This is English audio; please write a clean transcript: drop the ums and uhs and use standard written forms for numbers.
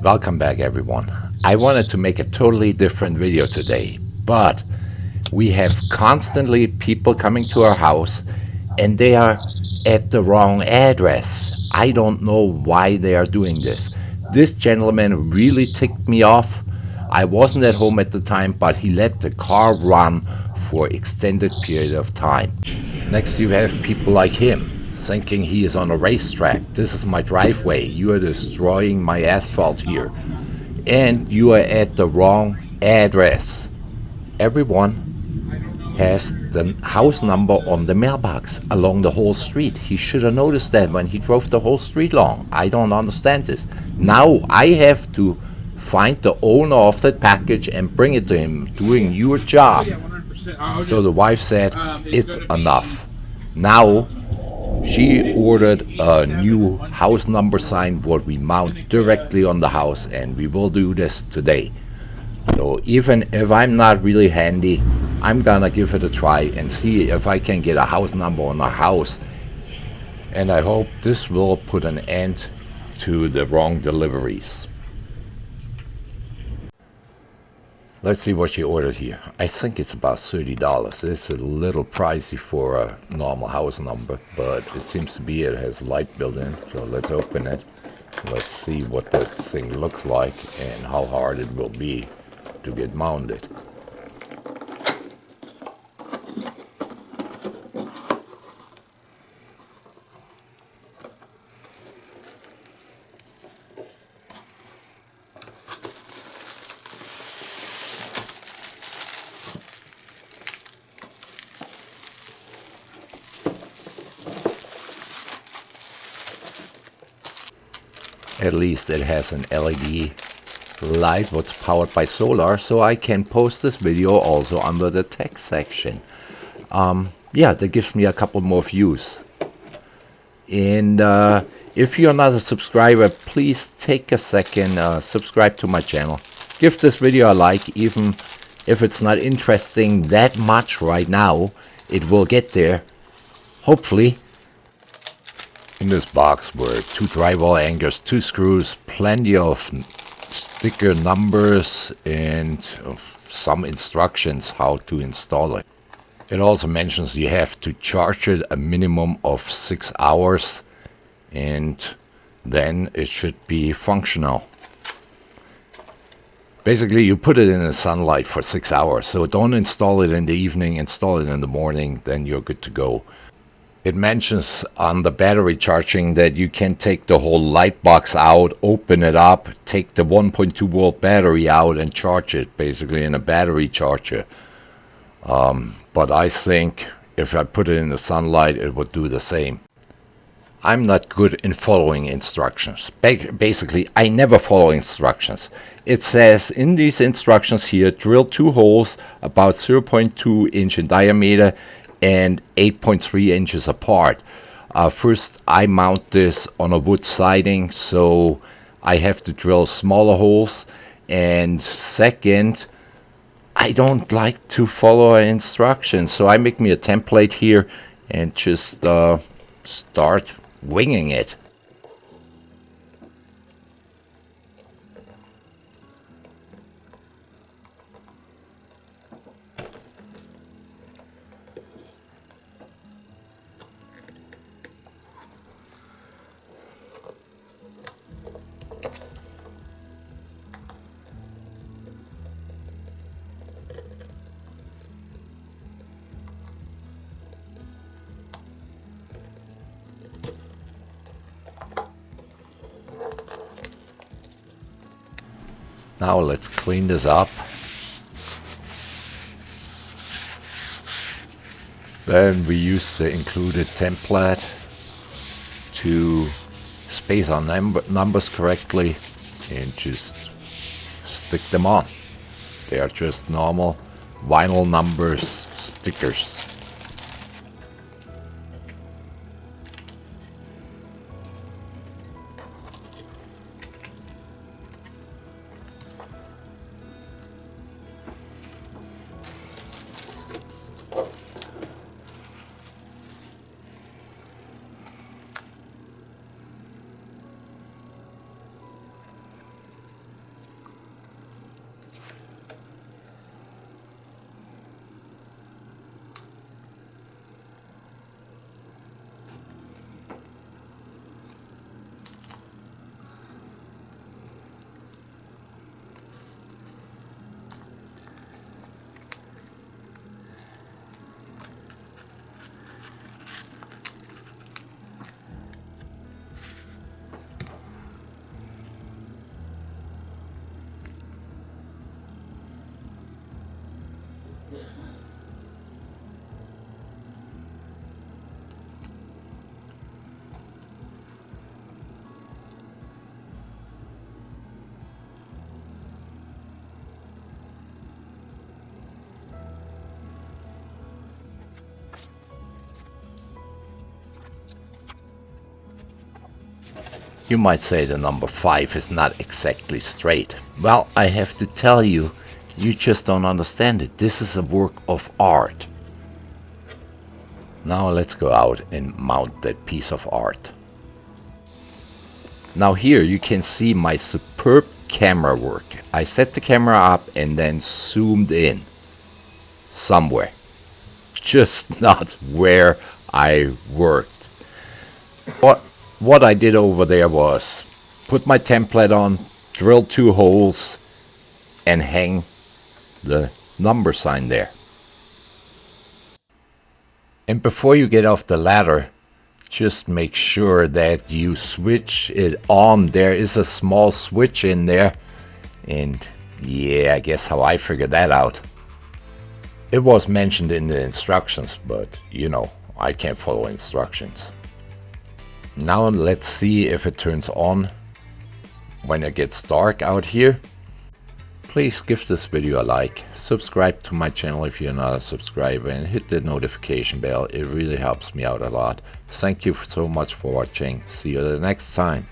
Welcome back, everyone. I wanted to make a totally different video today, but we have constantly people coming to our house and they are at the wrong address. I don't know why they are doing this. This gentleman really ticked me off. I wasn't at home at the time, but he let the car run for extended period of time. Next you have people like him thinking he is on a racetrack. This is my driveway. You are destroying my asphalt here. And you are at the wrong address. Everyone has the house number on the mailbox along the whole street. He should have noticed that when he drove the whole street long. I don't understand this. Now I have to find the owner of that package and bring it to him, doing your job. So the wife said, it's enough. Now she ordered a new house number sign, what we mount directly on the house, and we will do this today. So even if I'm not really handy, I'm gonna give it a try and see if I can get a house number on a house. And I hope this will put an end to the wrong deliveries. Let's see what she ordered here. I think it's about $30. It's a little pricey for a normal house number, but it seems to be it has light built in. So let's open it. Let's see what that thing looks like and how hard it will be to get mounted. At least it has an LED light what's powered by solar, so I can post this video also under the text section. Yeah, that gives me a couple more views. And if you're not a subscriber, please take a second, subscribe to my channel. Give this video a like, even if it's not interesting that much right now. It will get there, hopefully. In this box were 2 drywall anchors, 2 screws, plenty of sticker numbers, and some instructions how to install it. It also mentions you have to charge it a minimum of 6 hours, and then it should be functional. Basically, you put it in the sunlight for 6 hours, so don't install it in the evening, install it in the morning, then you're good to go. It mentions on the battery charging that you can take the whole light box out, open it up, take the 1.2 volt battery out and charge it basically in a battery charger. But I think if I put it in the sunlight, it would do the same. I'm not good in following instructions. Basically, I never follow instructions. It says in these instructions here, drill 2 holes about 0.2 inch in diameter and 8.3 inches apart. First, I mount this on a wood siding, so I have to drill smaller holes. And second, I don't like to follow instructions, so I make me a template here and just start winging it. Now let's clean this up. Then we use the included template to space our numbers correctly and just stick them on. They are just normal vinyl numbers stickers. You might say the number 5 is not exactly straight. Well, I have to tell you, you just don't understand it. This is a work of art. Now let's go out and mount that piece of art. Now here you can see my superb camera work. I set the camera up and then zoomed in somewhere. Just not where I worked. What I did over there was put my template on, drill 2 holes and hang the number sign there. And before you get off the ladder, just make sure that you switch it on. There is a small switch in there, and yeah, I guess how I figured that out. It was mentioned in the instructions, but you know, I can't follow instructions. Now let's see if it turns on when it gets dark out here. Please give this video a like, subscribe to my channel if you're not a subscriber, and hit the notification bell. It really helps me out a lot. Thank you so much for watching. See you the next time.